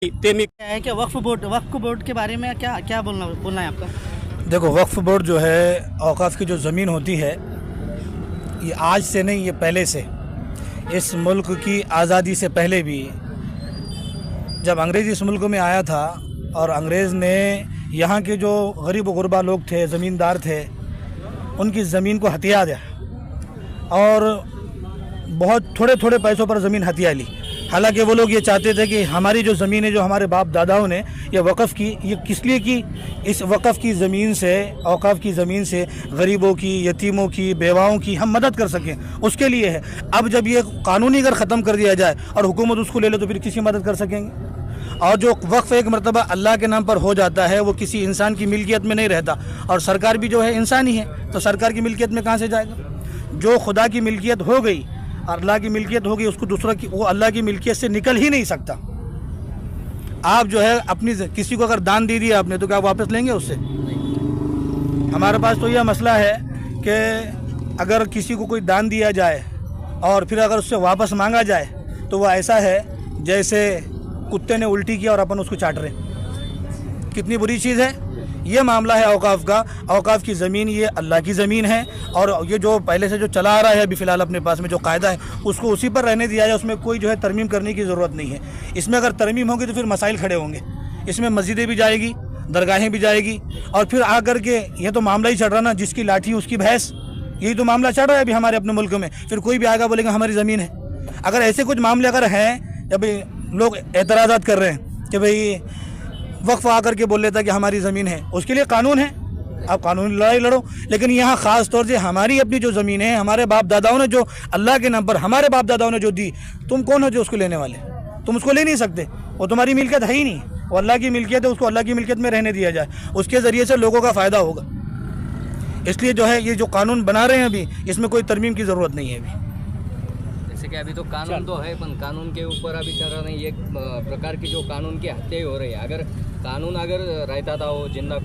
क्या है कि वक्फ बोर्ड के बारे में क्या क्या बोलना है आपका? देखो, वक्फ बोर्ड जो है औकाफ की जो ज़मीन होती है, ये आज से नहीं, ये पहले से, इस मुल्क की आज़ादी से पहले भी, जब अंग्रेज़ इस मुल्क में आया था और अंग्रेज़ ने यहाँ के जो गरीब व गुरबा लोग थे, ज़मींदार थे, उनकी ज़मीन को हथिया दिया और बहुत थोड़े थोड़े पैसों पर ज़मीन हथिया ली। हालांकि वो लोग ये चाहते थे कि हमारी जो ज़मीन है, जो हमारे बाप दादाओं ने ये वक़्फ़ की, ये किस लिए की? इस वक़्फ़ की ज़मीन से, औकाफ़ की ज़मीन से गरीबों की, यतीमों की, बेवाओं की हम मदद कर सकें, उसके लिए है। अब जब ये कानूनी अगर ख़त्म कर दिया जाए और हुकूमत उसको ले ले तो फिर किसी मदद कर सकेंगे? और जो वक्फ़ एक मरतबा अल्लाह के नाम पर हो जाता है, वो किसी इंसान की मिल्कियत में नहीं रहता, और सरकार भी जो है इंसान ही है, तो सरकार की मिल्कियत में कहाँ से जाएगा? जो खुदा की मिल्कियत हो गई, अल्लाह की मिल्कियत हो गई, उसको दूसरा की, वो अल्लाह की मिल्कियत से निकल ही नहीं सकता। आप जो है अपनी किसी को अगर दान दे दिया आपने, तो क्या वापस लेंगे उससे? हमारे पास तो यह मसला है कि अगर किसी को कोई दान दिया जाए और फिर अगर उससे वापस मांगा जाए, तो वह ऐसा है जैसे कुत्ते ने उल्टी किया और अपन उसको चाट रहे। कितनी बुरी चीज़ है। ये मामला है औकाफ़ का। औकाफ़ की ज़मीन ये अल्लाह की ज़मीन है, और ये जो पहले से जो चला आ रहा है अभी फ़िलहाल अपने पास में जो कायदा है, उसको उसी पर रहने दिया जाए। उसमें कोई जो है तरमीम करने की ज़रूरत नहीं है। इसमें अगर तरमीम होगी तो फिर मसाइल खड़े होंगे। इसमें मस्जिदें भी जाएगी, दरगाहें भी जाएगी, और फिर आकर के ये तो मामला ही चल रहा ना, जिसकी लाठी उसकी भैंस, यही तो मामला चल रहा है अभी हमारे अपने मुल्क में। फिर कोई भी आएगा बोलेगा हमारी ज़मीन है। अगर ऐसे कुछ मामले अगर हैं, जब लोग एतराज़ात कर रहे हैं कि भाई वक्फ आकर के बोल लेता कि हमारी ज़मीन है, उसके लिए कानून है, आप कानूनी लड़ाई लड़ो। लेकिन यहाँ ख़ास तौर से हमारी अपनी जो ज़मीन है, हमारे बाप दादाओं ने जो अल्लाह के नाम पर हमारे बाप दादाओं ने जो दी, तुम कौन हो जो उसको लेने वाले? तुम उसको ले नहीं सकते, वो तुम्हारी मिल्कियत है ही नहीं, वो अल्लाह की मिल्कियत है। उसको अल्लाह की मिल्कियत में रहने दिया जाए, उसके ज़रिए से लोगों का फ़ायदा होगा। इसलिए जो है ये जो कानून बना रहे हैं अभी, इसमें कोई तरमीम की ज़रूरत नहीं है अभी। जैसे कि अभी तो कानून तो है, पर कानून के ऊपर अभी चल रहा नहीं। एक प्रकार की जो कानून की हत्या हो रही है। अगर कानून अगर रहता था, वो जिंदा